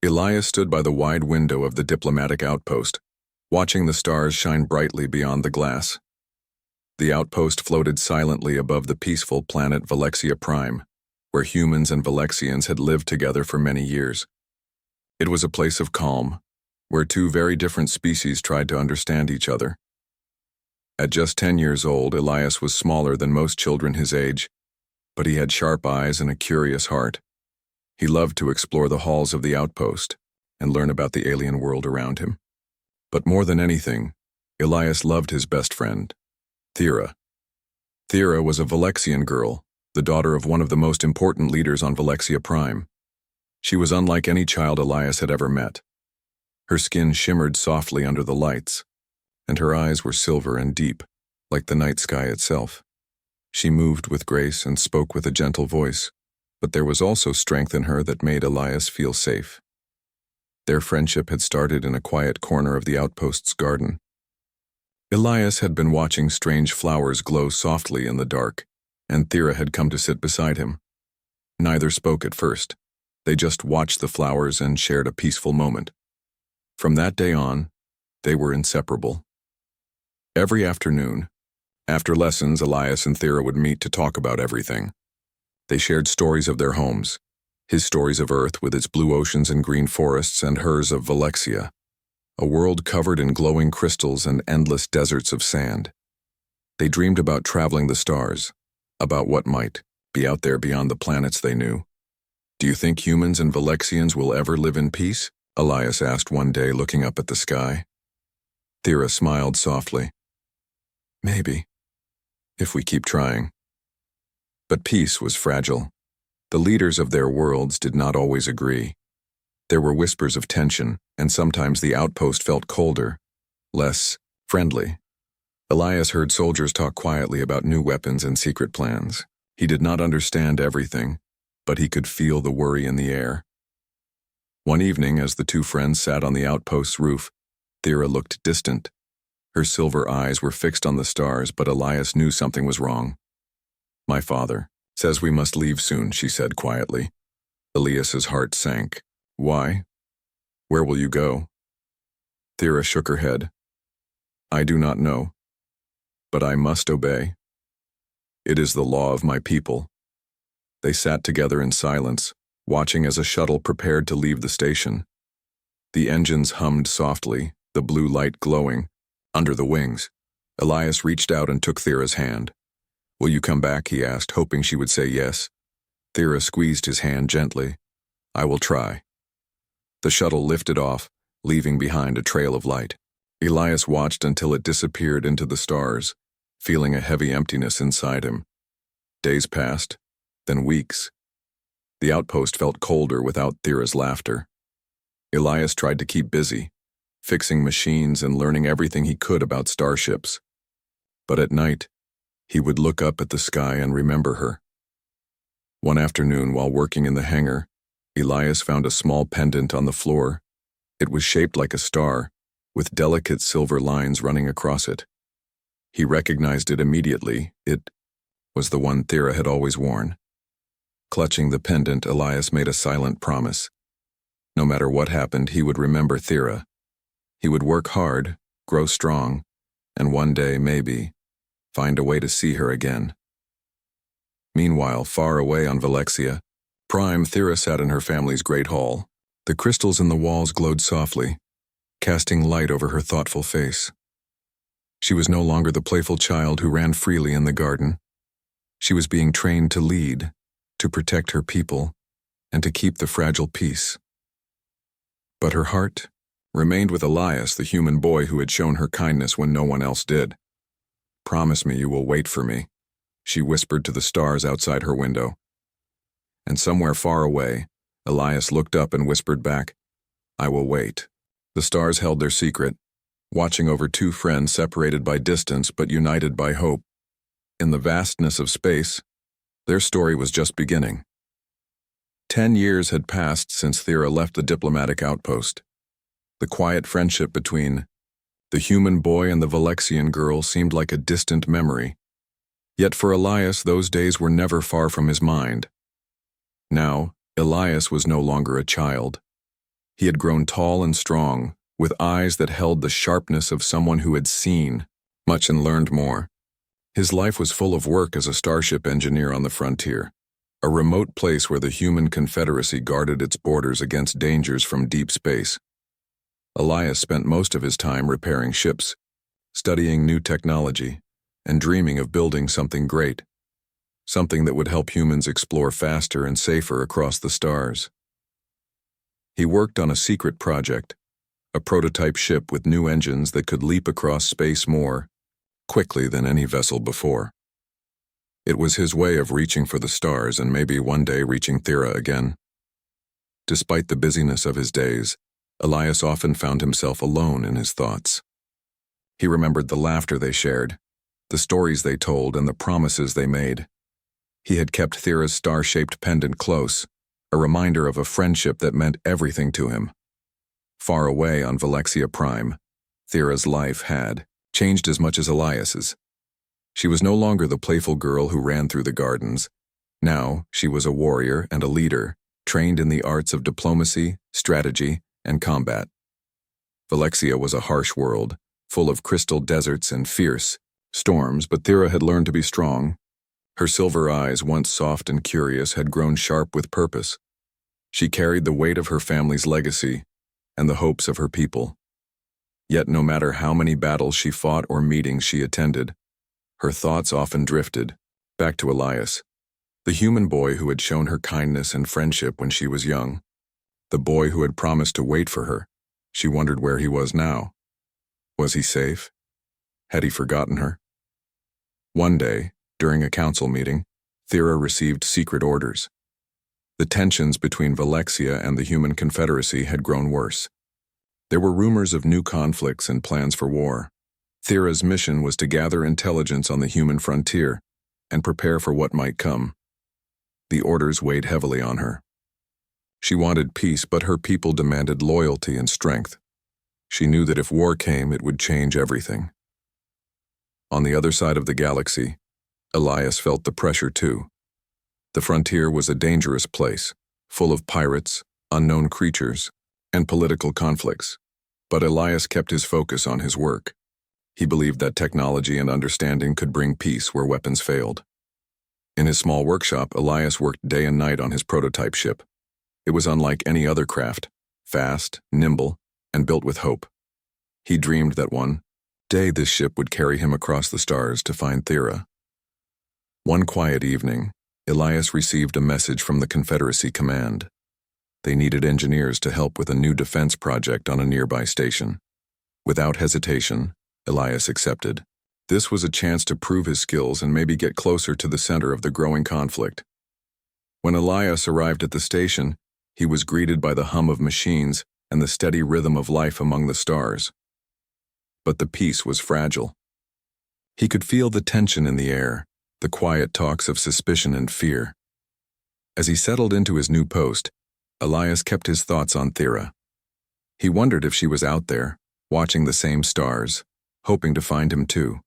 Elias stood by the wide window of the diplomatic outpost, watching the stars shine brightly beyond the glass. The outpost floated silently above the peaceful planet Velexia Prime, where humans and Velexians had lived together for many years. It was a place of calm, where two very different species tried to understand each other. At just 10 years old, Elias was smaller than most children his age, but he had sharp eyes and a curious heart. He loved to explore the halls of the outpost and learn about the alien world around him. But more than anything, Elias loved his best friend, Thera. Thera was a Velexian girl, the daughter of one of the most important leaders on Velexia Prime. She was unlike any child Elias had ever met. Her skin shimmered softly under the lights, and her eyes were silver and deep, like the night sky itself. She moved with grace and spoke with a gentle voice, but there was also strength in her that made Elias feel safe. Their friendship had started in a quiet corner of the outpost's garden. Elias had been watching strange flowers glow softly in the dark, and Thera had come to sit beside him. Neither spoke at first. They just watched the flowers and shared a peaceful moment. From that day on, they were inseparable. Every afternoon, after lessons, Elias and Thera would meet to talk about everything. They shared stories of their homes, his stories of Earth with its blue oceans and green forests, and hers of Velexia, a world covered in glowing crystals and endless deserts of sand. They dreamed about traveling the stars, about what might be out there beyond the planets they knew. "Do you think humans and Velexians will ever live in peace?" Elias asked one day, looking up at the sky. Thera smiled softly. "Maybe, if we keep trying." But peace was fragile. The leaders of their worlds did not always agree. There were whispers of tension, and sometimes the outpost felt colder, less friendly. Elias heard soldiers talk quietly about new weapons and secret plans. He did not understand everything, but he could feel the worry in the air. One evening, as the two friends sat on the outpost's roof, Thera looked distant. Her silver eyes were fixed on the stars, but Elias knew something was wrong. "My father says we must leave soon," she said quietly. Elias's heart sank. "Why? Where will you go?" Thera shook her head. "I do not know, but I must obey. It is the law of my people." They sat together in silence, watching as a shuttle prepared to leave the station. The engines hummed softly, the blue light glowing. Under the wings, Elias reached out and took Thera's hand. "Will you come back?" he asked, hoping she would say yes. Thera squeezed his hand gently. "I will try." The shuttle lifted off, leaving behind a trail of light. Elias watched until it disappeared into the stars, feeling a heavy emptiness inside him. Days passed, then weeks. The outpost felt colder without Thera's laughter. Elias tried to keep busy, fixing machines and learning everything he could about starships. But at night, he would look up at the sky and remember her. One afternoon, while working in the hangar, Elias found a small pendant on the floor. It was shaped like a star, with delicate silver lines running across it. He recognized it immediately. It was the one Thera had always worn. Clutching the pendant, Elias made a silent promise. No matter what happened, he would remember Thera. He would work hard, grow strong, and one day, maybe, find a way to see her again. Meanwhile, far away on Velexia Prime, Thera sat in her family's great hall. The crystals in the walls glowed softly, casting light over her thoughtful face. She was no longer the playful child who ran freely in the garden. She was being trained to lead, to protect her people, and to keep the fragile peace. But her heart remained with Elias, the human boy who had shown her kindness when no one else did. "Promise me you will wait for me," she whispered to the stars outside her window. And somewhere far away, Elias looked up and whispered back, "I will wait." The stars held their secret, watching over two friends separated by distance but united by hope. In the vastness of space, their story was just beginning. 10 years had passed since Thera left the diplomatic outpost. The quiet friendship between the human boy and the Velexian girl seemed like a distant memory. Yet for Elias, those days were never far from his mind. Now, Elias was no longer a child. He had grown tall and strong, with eyes that held the sharpness of someone who had seen much and learned more. His life was full of work as a starship engineer on the frontier, a remote place where the human confederacy guarded its borders against dangers from deep space. Elias spent most of his time repairing ships, studying new technology, and dreaming of building something great, something that would help humans explore faster and safer across the stars. He worked on a secret project, a prototype ship with new engines that could leap across space more quickly than any vessel before. It was his way of reaching for the stars and maybe one day reaching Thera again. Despite the busyness of his days, Elias often found himself alone in his thoughts. He remembered the laughter they shared, the stories they told, and the promises they made. He had kept Thera's star-shaped pendant close, a reminder of a friendship that meant everything to him. Far away on Velexia Prime, Thera's life had changed as much as Elias's. She was no longer the playful girl who ran through the gardens. Now she was a warrior and a leader, trained in the arts of diplomacy, strategy, and combat. Velexia was a harsh world, full of crystal deserts and fierce storms, but Thera had learned to be strong. Her silver eyes, once soft and curious, had grown sharp with purpose. She carried the weight of her family's legacy and the hopes of her people. Yet no matter how many battles she fought or meetings she attended, her thoughts often drifted back to Elias, the human boy who had shown her kindness and friendship when she was young, the boy who had promised to wait for her. She wondered where he was now. Was he safe? Had he forgotten her? One day, during a council meeting, Thera received secret orders. The tensions between Velexia and the human confederacy had grown worse. There were rumors of new conflicts and plans for war. Thera's mission was to gather intelligence on the human frontier and prepare for what might come. The orders weighed heavily on her. She wanted peace, but her people demanded loyalty and strength. She knew that if war came, it would change everything. On the other side of the galaxy, Elias felt the pressure too. The frontier was a dangerous place, full of pirates, unknown creatures, and political conflicts. But Elias kept his focus on his work. He believed that technology and understanding could bring peace where weapons failed. In his small workshop, Elias worked day and night on his prototype ship. It was unlike any other craft, fast, nimble, and built with hope. He dreamed that one day this ship would carry him across the stars to find Thera. One quiet evening, Elias received a message from the Confederacy Command. They needed engineers to help with a new defense project on a nearby station. Without hesitation, Elias accepted. This was a chance to prove his skills and maybe get closer to the center of the growing conflict. When Elias arrived at the station, he was greeted by the hum of machines and the steady rhythm of life among the stars. But the peace was fragile. He could feel the tension in the air, the quiet talks of suspicion and fear. As he settled into his new post, Elias kept his thoughts on Thera. He wondered if she was out there, watching the same stars, hoping to find him too.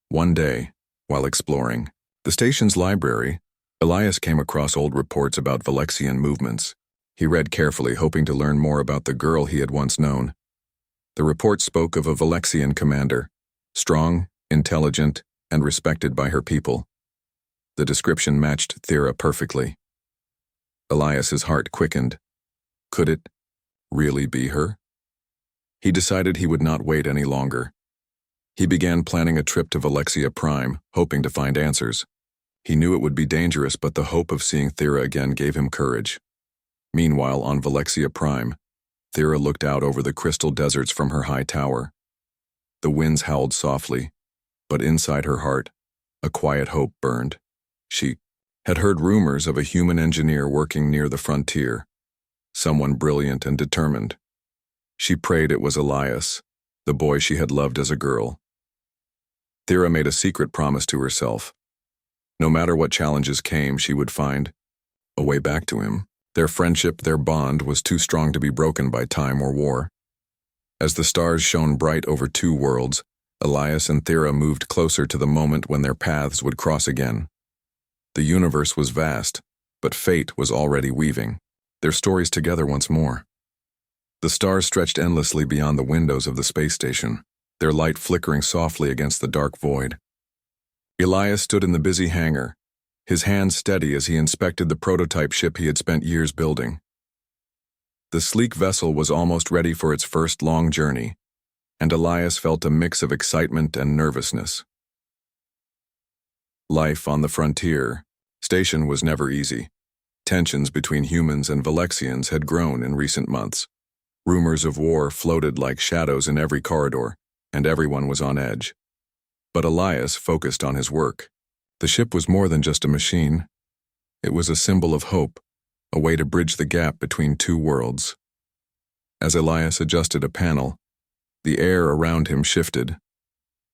One day, while exploring the station's library, Elias came across old reports about Velexian movements. He read carefully, hoping to learn more about the girl he had once known. The report spoke of a Velexian commander, strong, intelligent, and respected by her people. The description matched Thera perfectly. Elias's heart quickened. Could it really be her? He decided he would not wait any longer. He began planning a trip to Velexia Prime, hoping to find answers. He knew it would be dangerous, but the hope of seeing Thera again gave him courage. Meanwhile, on Velexia Prime, Thera looked out over the crystal deserts from her high tower. The winds howled softly, but inside her heart, a quiet hope burned. She had heard rumors of a human engineer working near the frontier, someone brilliant and determined. She prayed it was Elias, the boy she had loved as a girl. Thera made a secret promise to herself. No matter what challenges came, she would find a way back to him. Their friendship, their bond, was too strong to be broken by time or war. As the stars shone bright over two worlds, Elias and Thera moved closer to the moment when their paths would cross again. The universe was vast, but fate was already weaving their stories together once more. The stars stretched endlessly beyond the windows of the space station, their light flickering softly against the dark void. Elias stood in the busy hangar, his hands steady as he inspected the prototype ship he had spent years building. The sleek vessel was almost ready for its first long journey, and Elias felt a mix of excitement and nervousness. Life on the frontier station was never easy. Tensions between humans and Valexians had grown in recent months. Rumors of war floated like shadows in every corridor, and everyone was on edge. But Elias focused on his work. The ship was more than just a machine. It was a symbol of hope, a way to bridge the gap between two worlds. As Elias adjusted a panel, the air around him shifted.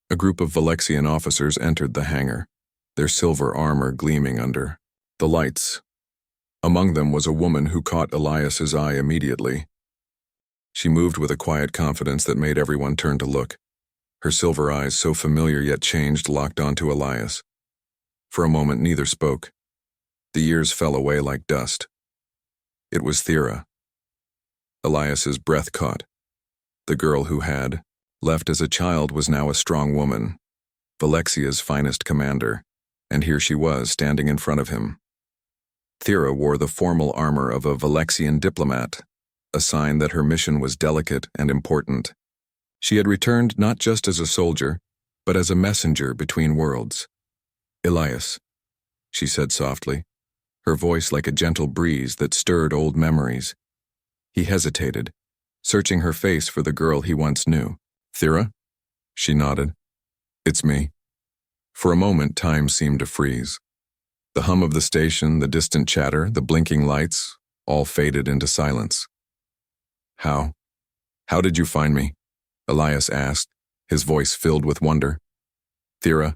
A group of Valexian officers entered the hangar, their silver armor gleaming under the lights. Among them was a woman who caught Elias's eye immediately. She moved with a quiet confidence that made everyone turn to look. Her silver eyes, so familiar yet changed, locked onto Elias. For a moment, neither spoke. The years fell away like dust. It was Thera. Elias's breath caught. The girl who had left as a child was now a strong woman, Valexia's finest commander, and here she was standing in front of him. Thera wore the formal armor of a Valexian diplomat, a sign that her mission was delicate and important. She had returned not just as a soldier, but as a messenger between worlds. "Elias," she said softly, her voice like a gentle breeze that stirred old memories. He hesitated, searching her face for the girl he once knew. "Thera?" She nodded. "It's me." For a moment, time seemed to freeze. The hum of the station, the distant chatter, the blinking lights, all faded into silence. How did you find me?" Elias asked, his voice filled with wonder. Thera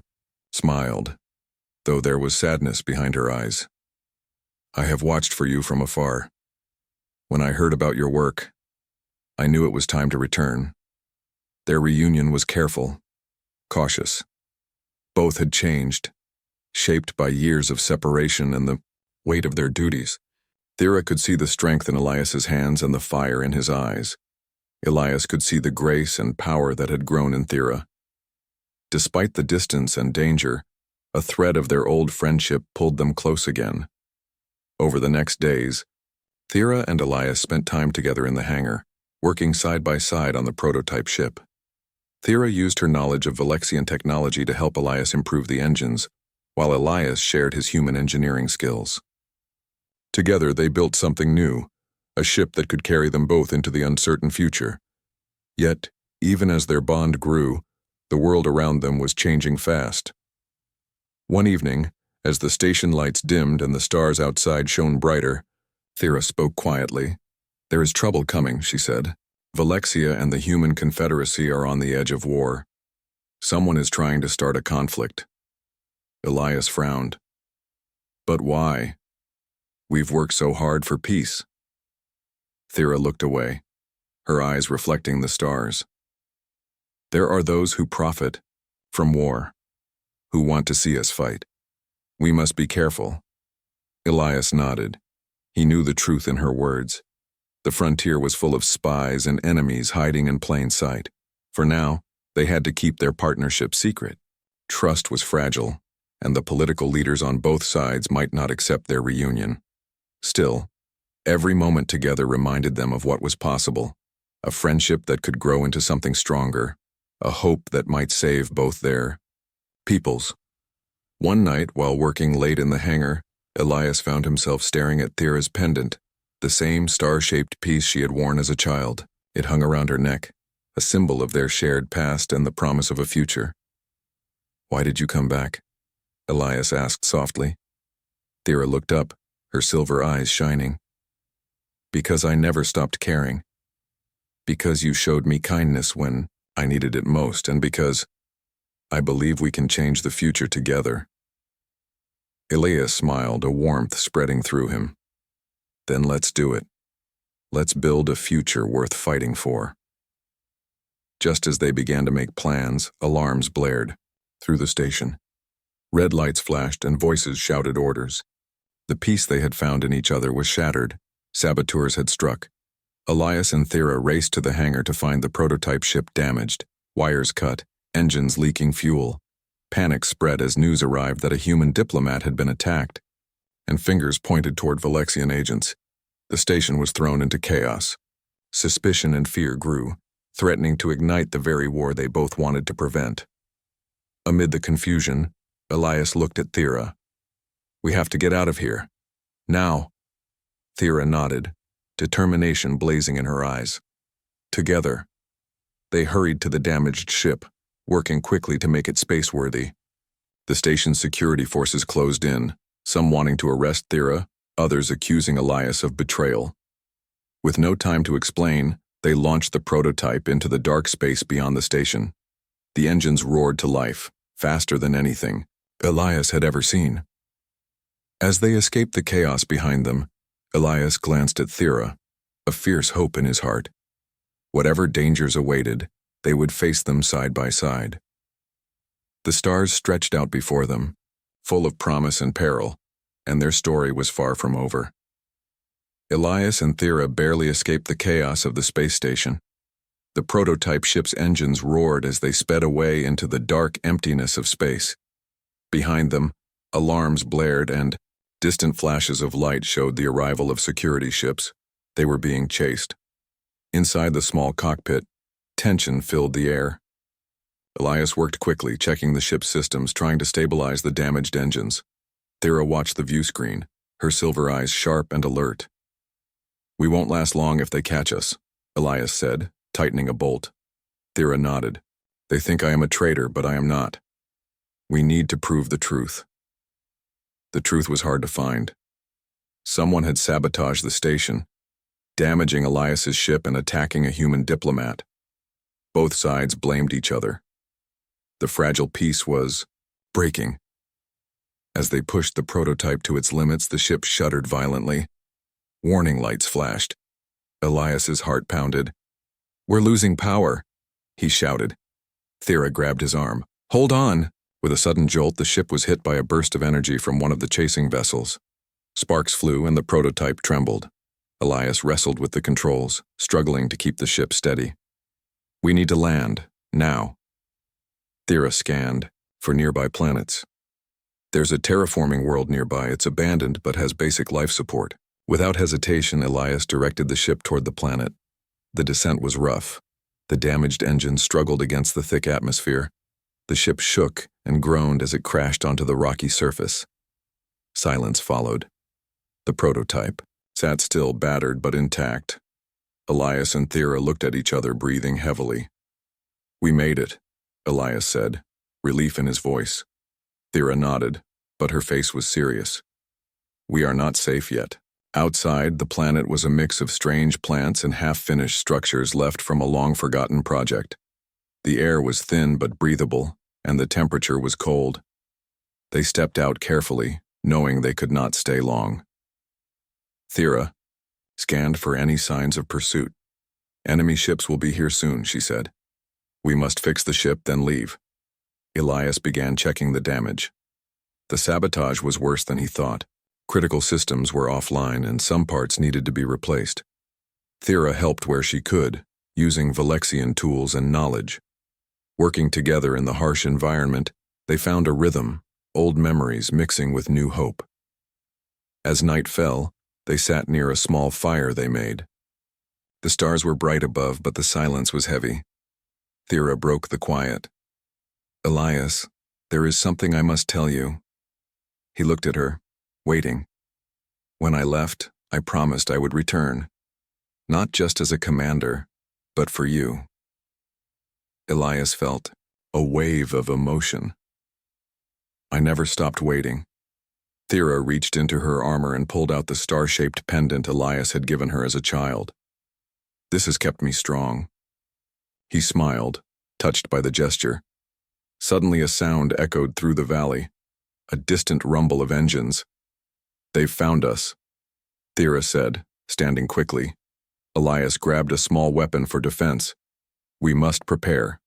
smiled, though there was sadness behind her eyes. "I have watched for you from afar. When I heard about your work, I knew it was time to return." Their reunion was careful, cautious. Both had changed, shaped by years of separation and the weight of their duties. Thera could see the strength in Elias's hands and the fire in his eyes. Elias could see the grace and power that had grown in Thera. Despite the distance and danger, a thread of their old friendship pulled them close again. Over the next days, Thera and Elias spent time together in the hangar, working side by side on the prototype ship. Thera used her knowledge of Valexian technology to help Elias improve the engines, while Elias shared his human engineering skills. Together they built something new, a ship that could carry them both into the uncertain future. Yet, even as their bond grew, the world around them was changing fast. One evening, as the station lights dimmed and the stars outside shone brighter, Thera spoke quietly. "There is trouble coming," she said. "Valexia and the Human Confederacy are on the edge of war. Someone is trying to start a conflict." Elias frowned. "But why? We've worked so hard for peace." Thera looked away, her eyes reflecting the stars. "There are those who profit from war, who want to see us fight. We must be careful." Elias nodded. He knew the truth in her words. The frontier was full of spies and enemies hiding in plain sight. For now, they had to keep their partnership secret. Trust was fragile, and the political leaders on both sides might not accept their reunion. Still, every moment together reminded them of what was possible, a friendship that could grow into something stronger, a hope that might save both their peoples. One night, while working late in the hangar, Elias found himself staring at Thera's pendant, the same star-shaped piece she had worn as a child. It hung around her neck, a symbol of their shared past and the promise of a future. "Why did you come back?" Elias asked softly. Thera looked up, her silver eyes shining. "Because I never stopped caring. Because you showed me kindness when I needed it most, and because I believe we can change the future together." Elias smiled, a warmth spreading through him. "Then let's do it. Let's build a future worth fighting for." Just as they began to make plans, alarms blared through the station. Red lights flashed and voices shouted orders. The peace they had found in each other was shattered. Saboteurs had struck. Elias and Thera raced to the hangar to find the prototype ship damaged, wires cut, engines leaking fuel. Panic spread as news arrived that a human diplomat had been attacked, and fingers pointed toward Valexian agents. The station was thrown into chaos. Suspicion and fear grew, threatening to ignite the very war they both wanted to prevent. Amid the confusion, Elias looked at Thera. "We have to get out of here. Now." Thera nodded, determination blazing in her eyes. Together, they hurried to the damaged ship, working quickly to make it spaceworthy. The station's security forces closed in, some wanting to arrest Thera, others accusing Elias of betrayal. With no time to explain, they launched the prototype into the dark space beyond the station. The engines roared to life, faster than anything Elias had ever seen. As they escaped the chaos behind them, Elias glanced at Thera, a fierce hope in his heart. Whatever dangers awaited, they would face them side by side. The stars stretched out before them, full of promise and peril, and their story was far from over. Elias and Thera barely escaped the chaos of the space station. The prototype ship's engines roared as they sped away into the dark emptiness of space. Behind them, alarms blared and distant flashes of light showed the arrival of security ships. They were being chased. Inside the small cockpit, tension filled the air. Elias worked quickly, checking the ship's systems, trying to stabilize the damaged engines. Thera watched the view screen, her silver eyes sharp and alert. "We won't last long if they catch us," Elias said, tightening a bolt. Thera nodded. "They think I am a traitor, but I am not. We need to prove the truth." The truth was hard to find. Someone had sabotaged the station, damaging Elias's ship and attacking a human diplomat. Both sides blamed each other. The fragile peace was breaking. As they pushed the prototype to its limits, the ship shuddered violently. Warning lights flashed. Elias's heart pounded. "We're losing power," he shouted. Thera grabbed his arm. "Hold on!" With a sudden jolt, the ship was hit by a burst of energy from one of the chasing vessels. Sparks flew and the prototype trembled. Elias wrestled with the controls, struggling to keep the ship steady. "We need to land, now." Thera scanned for nearby planets. "There's a terraforming world nearby. It's abandoned but has basic life support." Without hesitation, Elias directed the ship toward the planet. The descent was rough. The damaged engine struggled against the thick atmosphere. The ship shook and groaned as it crashed onto the rocky surface. Silence followed. The prototype sat still, battered but intact. Elias and Thera looked at each other, breathing heavily. "We made it," Elias said, relief in his voice. Thera nodded, but her face was serious. "We are not safe yet." Outside, the planet was a mix of strange plants and half-finished structures left from a long-forgotten project. The air was thin but breathable, and the temperature was cold. They stepped out carefully, knowing they could not stay long. Thera scanned for any signs of pursuit. "Enemy ships will be here soon," she said. "We must fix the ship, then leave." Elias began checking the damage. The sabotage was worse than he thought. Critical systems were offline and some parts needed to be replaced. Thera helped where she could, using Valexian tools and knowledge. Working together in the harsh environment, they found a rhythm, old memories mixing with new hope. As night fell, they sat near a small fire they made. The stars were bright above, but the silence was heavy. Thera broke the quiet. "Elias, there is something I must tell you." He looked at her, waiting. "When I left, I promised I would return. Not just as a commander, but for you." Elias felt a wave of emotion. "I never stopped waiting." Thera reached into her armor and pulled out the star-shaped pendant Elias had given her as a child. "This has kept me strong." He smiled, touched by the gesture. Suddenly a sound echoed through the valley, a distant rumble of engines. "They've found us," Thera said, standing quickly. Elias grabbed a small weapon for defense. "We must prepare."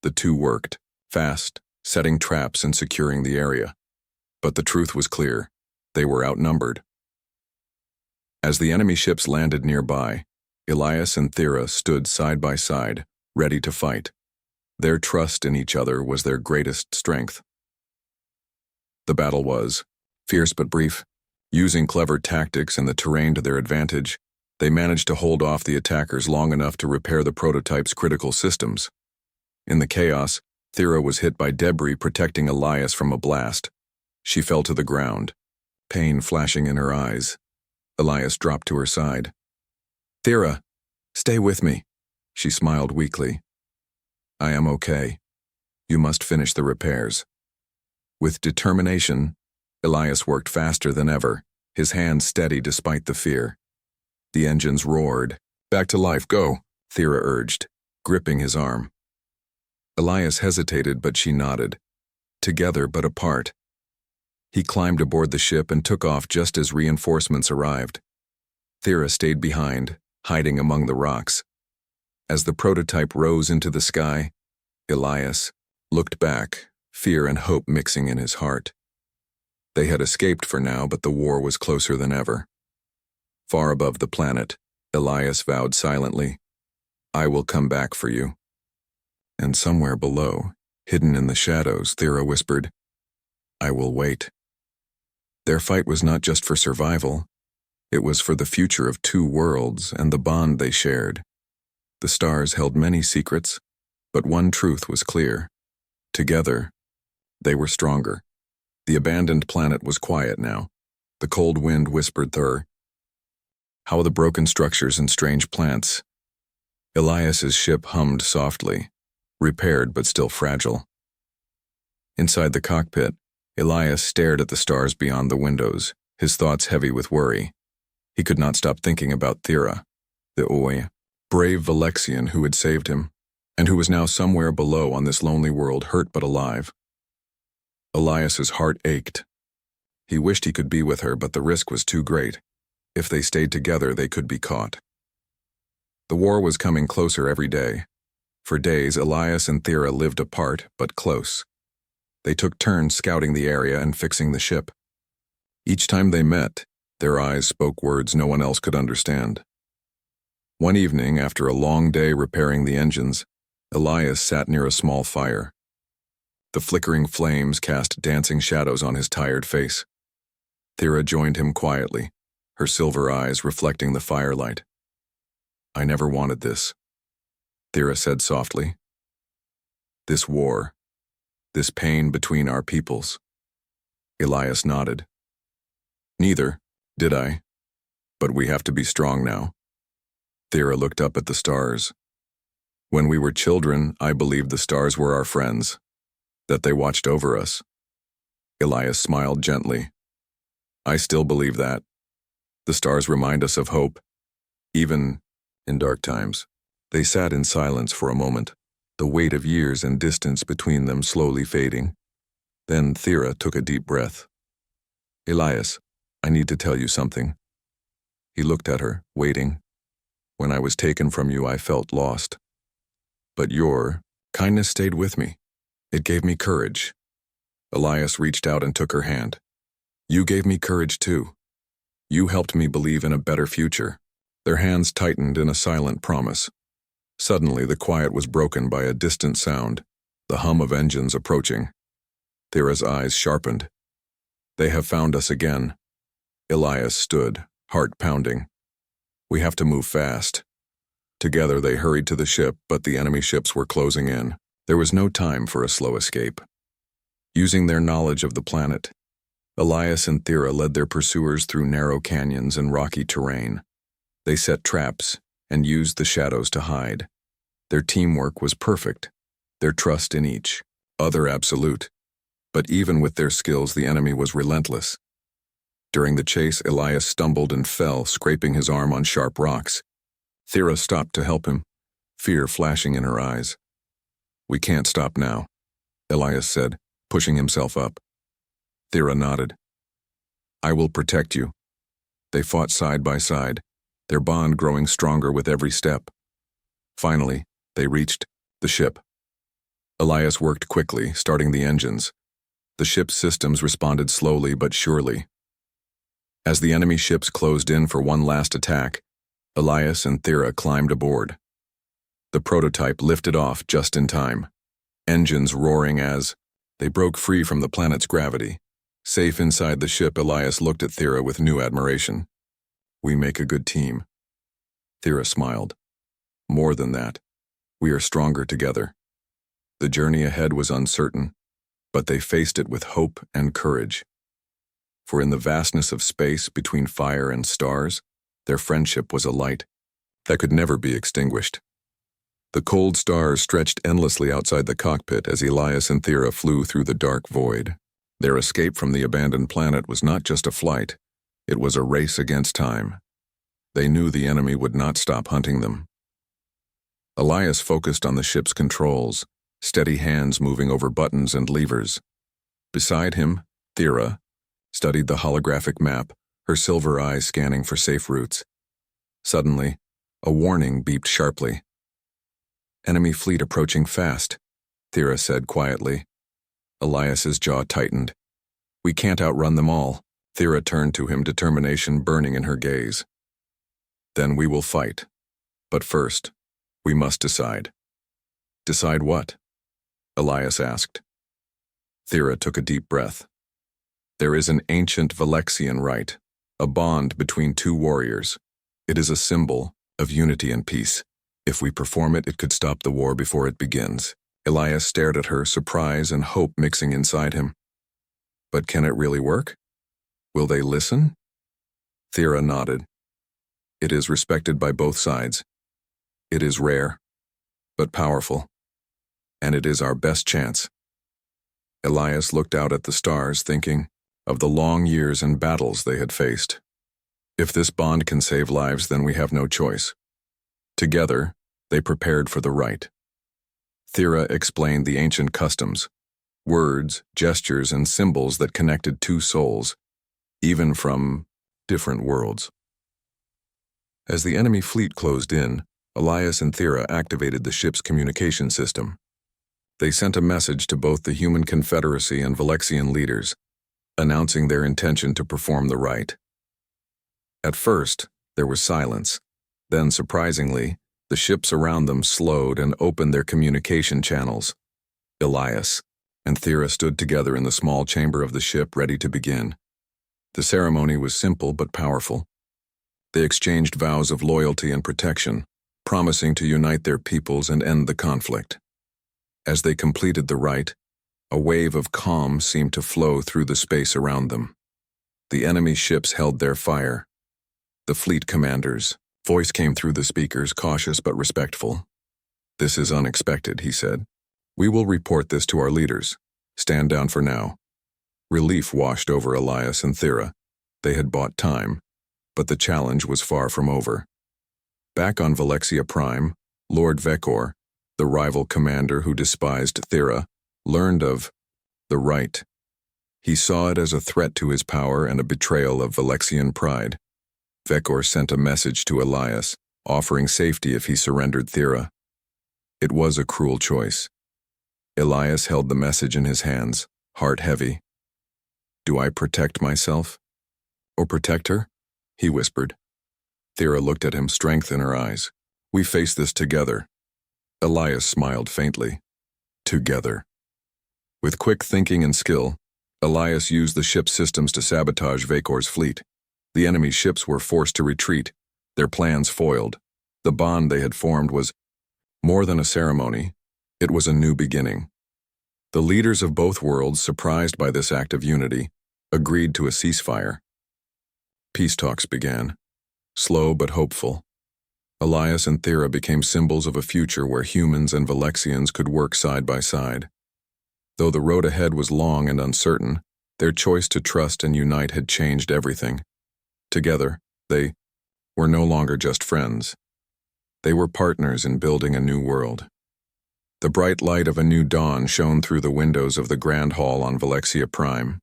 The two worked, fast, setting traps and securing the area. But the truth was clear. They were outnumbered. As the enemy ships landed nearby, Elias and Thera stood side by side, ready to fight. Their trust in each other was their greatest strength. The battle was fierce but brief. Using clever tactics and the terrain to their advantage, they managed to hold off the attackers long enough to repair the prototype's critical systems. In the chaos, Thera was hit by debris protecting Elias from a blast. She fell to the ground, pain flashing in her eyes. Elias dropped to her side. "Thera, stay with me," she smiled weakly. "I am okay. You must finish the repairs." With determination, Elias worked faster than ever, his hands steady despite the fear. The engines roared. "Back to life, go," Thera urged, gripping his arm. Elias hesitated, but she nodded. Together but apart. He climbed aboard the ship and took off just as reinforcements arrived. Thera stayed behind, hiding among the rocks. As the prototype rose into the sky, Elias looked back, fear and hope mixing in his heart. They had escaped for now, but the war was closer than ever. Far above the planet, Elias vowed silently, "I will come back for you." And somewhere below, hidden in the shadows, Thera whispered, "I will wait." Their fight was not just for survival. It was for the future of two worlds and the bond they shared. The stars held many secrets, but one truth was clear. Together, they were stronger. The abandoned planet was quiet now. The cold wind whispered through her. How the broken structures and strange plants. Elias's ship hummed softly, repaired but still fragile. Inside the cockpit, Elias stared at the stars beyond the windows, his thoughts heavy with worry. He could not stop thinking about Thera, the brave Valexian who had saved him, and who was now somewhere below on this lonely world, hurt but alive. Elias's heart ached. He wished he could be with her, but the risk was too great. If they stayed together, they could be caught. The war was coming closer every day. For days, Elias and Thera lived apart, but close. They took turns scouting the area and fixing the ship. Each time they met, their eyes spoke words no one else could understand. One evening, after a long day repairing the engines, Elias sat near a small fire. The flickering flames cast dancing shadows on his tired face. Thera joined him quietly, her silver eyes reflecting the firelight. "I never wanted this," Thera said softly. "This war, this pain between our peoples." Elias nodded. "Neither, did I? But we have to be strong now." Thera looked up at the stars. "When we were children, I believed the stars were our friends, that they watched over us." Elias smiled gently. "I still believe that. The stars remind us of hope, even in dark times." They sat in silence for a moment, the weight of years and distance between them slowly fading. Then Thera took a deep breath. "Elias, I need to tell you something." He looked at her, waiting. "When I was taken from you, I felt lost. But your kindness stayed with me. It gave me courage." Elias reached out and took her hand. "You gave me courage too. You helped me believe in a better future." Their hands tightened in a silent promise. Suddenly, the quiet was broken by a distant sound, the hum of engines approaching. Thera's eyes sharpened. "They have found us again." Elias stood, heart pounding. "We have to move fast." Together they hurried to the ship, but the enemy ships were closing in. There was no time for a slow escape. Using their knowledge of the planet, Elias and Thera led their pursuers through narrow canyons and rocky terrain. They set traps and used the shadows to hide. Their teamwork was perfect, their trust in each other absolute. But even with their skills, the enemy was relentless. During the chase, Elias stumbled and fell, scraping his arm on sharp rocks. Thera stopped to help him, fear flashing in her eyes. "We can't stop now," Elias said, pushing himself up. Thera nodded. "I will protect you." They fought side by side, their bond growing stronger with every step. Finally, they reached the ship. Elias worked quickly, starting the engines. The ship's systems responded slowly but surely. As the enemy ships closed in for one last attack, Elias and Thera climbed aboard. The prototype lifted off just in time, engines roaring as they broke free from the planet's gravity. Safe inside the ship, Elias looked at Thera with new admiration. "We make a good team." Thera smiled. "More than that, we are stronger together." The journey ahead was uncertain, but they faced it with hope and courage. For in the vastness of space between fire and stars, their friendship was a light that could never be extinguished. The cold stars stretched endlessly outside the cockpit as Elias and Thera flew through the dark void. Their escape from the abandoned planet was not just a flight, it was a race against time. They knew the enemy would not stop hunting them. Elias focused on the ship's controls, steady hands moving over buttons and levers. Beside him, Thera studied the holographic map, her silver eyes scanning for safe routes. Suddenly, a warning beeped sharply. "Enemy fleet approaching fast," Thera said quietly. Elias's jaw tightened. "We can't outrun them all." Thera turned to him, determination burning in her gaze. "Then we will fight. But first, we must decide." "Decide what?" Elias asked. Thera took a deep breath. "There is an ancient Valexian rite, a bond between two warriors. It is a symbol of unity and peace. If we perform it, it could stop the war before it begins." Elias stared at her, surprise and hope mixing inside him. "But can it really work? Will they listen?" Thera nodded. "It is respected by both sides. It is rare, but powerful. And it is our best chance." Elias looked out at the stars, thinking of the long years and battles they had faced. If this bond can save lives, then we have no choice. Together, they prepared for the rite. Thera explained the ancient customs, words, gestures, and symbols that connected two souls, even from different worlds. As the enemy fleet closed in, Elias and Thera activated the ship's communication system. They sent a message to both the human Confederacy and Valexian leaders, announcing their intention to perform the rite. At first, there was silence. Then, surprisingly, the ships around them slowed and opened their communication channels. Elias and Thera stood together in the small chamber of the ship, ready to begin. The ceremony was simple but powerful. They exchanged vows of loyalty and protection, promising to unite their peoples and end the conflict. As they completed the rite, a wave of calm seemed to flow through the space around them. The enemy ships held their fire. The fleet commander's voice came through the speakers, cautious but respectful. "This is unexpected," he said. "We will report this to our leaders. Stand down for now." Relief washed over Elias and Thera. They had bought time, but the challenge was far from over. Back on Valexia Prime, Lord Vekor, the rival commander who despised Thera, learned of the rite. He saw it as a threat to his power and a betrayal of Valexian pride. Vekor sent a message to Elias, offering safety if he surrendered Thera. It was a cruel choice. Elias held the message in his hands, heart heavy. "Do I protect myself? Or protect her?" he whispered. Thera looked at him, strength in her eyes. "We face this together." Elias smiled faintly. Together. With quick thinking and skill, Elias used the ship's systems to sabotage Vekor's fleet. The enemy ships were forced to retreat, their plans foiled. The bond they had formed was more than a ceremony, it was a new beginning. The leaders of both worlds, surprised by this act of unity, agreed to a ceasefire. Peace talks began, slow but hopeful. Elias and Thera became symbols of a future where humans and Valexians could work side by side. Though the road ahead was long and uncertain, their choice to trust and unite had changed everything. Together, they were no longer just friends. They were partners in building a new world. The bright light of a new dawn shone through the windows of the Grand Hall on Valexia Prime.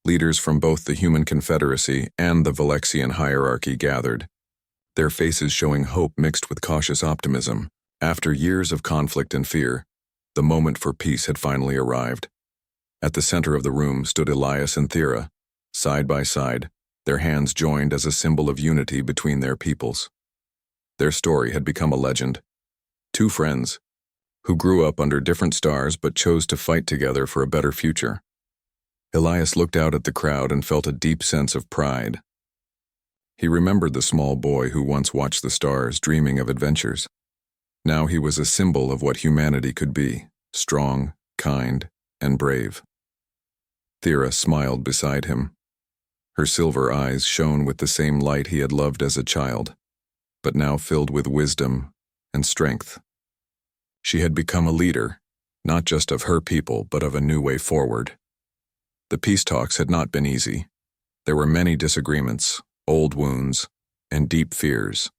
Leaders from both the Human Confederacy and the Valexian hierarchy gathered, their faces showing hope mixed with cautious optimism. After years of conflict and fear, the moment for peace had finally arrived. At the center of the room stood Elias and Thera, side by side, their hands joined as a symbol of unity between their peoples. Their story had become a legend. Two friends, who grew up under different stars but chose to fight together for a better future. Elias looked out at the crowd and felt a deep sense of pride. He remembered the small boy who once watched the stars, dreaming of adventures. Now he was a symbol of what humanity could be, strong, kind, and brave. Thera smiled beside him. Her silver eyes shone with the same light he had loved as a child, but now filled with wisdom and strength. She had become a leader, not just of her people, but of a new way forward. The peace talks had not been easy. There were many disagreements, old wounds, and deep fears.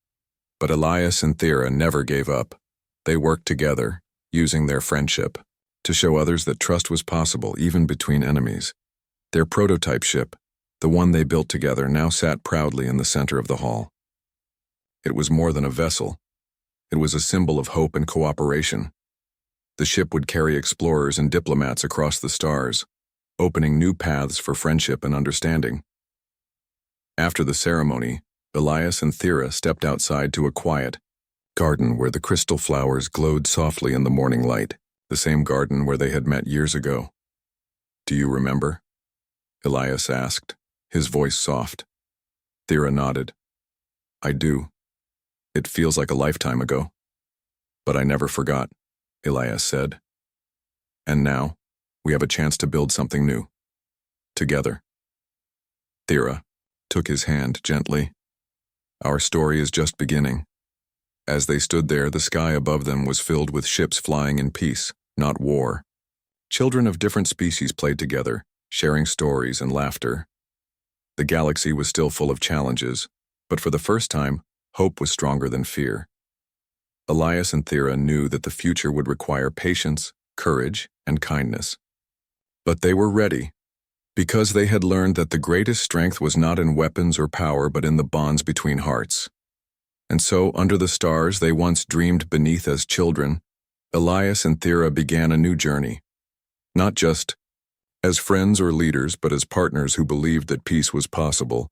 But Elias and Thera never gave up. They worked together, using their friendship, to show others that trust was possible even between enemies. Their prototype ship, the one they built together, now sat proudly in the center of the hall. It was more than a vessel. It was a symbol of hope and cooperation. The ship would carry explorers and diplomats across the stars, opening new paths for friendship and understanding. After the ceremony, Elias and Thera stepped outside to a quiet garden where the crystal flowers glowed softly in the morning light, the same garden where they had met years ago. "Do you remember?" Elias asked, his voice soft. Thera nodded. "I do. It feels like a lifetime ago. But I never forgot," Elias said. "And now, we have a chance to build something new. Together." Thera took his hand gently. "Our story is just beginning." As they stood there, the sky above them was filled with ships flying in peace, not war. Children of different species played together, sharing stories and laughter. The galaxy was still full of challenges, but for the first time, hope was stronger than fear. Elias and Thera knew that the future would require patience, courage, and kindness. But they were ready, because they had learned that the greatest strength was not in weapons or power but in the bonds between hearts. And so, under the stars they once dreamed beneath as children, Elias and Thera began a new journey. Not just as friends or leaders, but as partners who believed that peace was possible.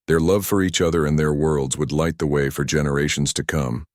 Their love for each other and their worlds would light the way for generations to come.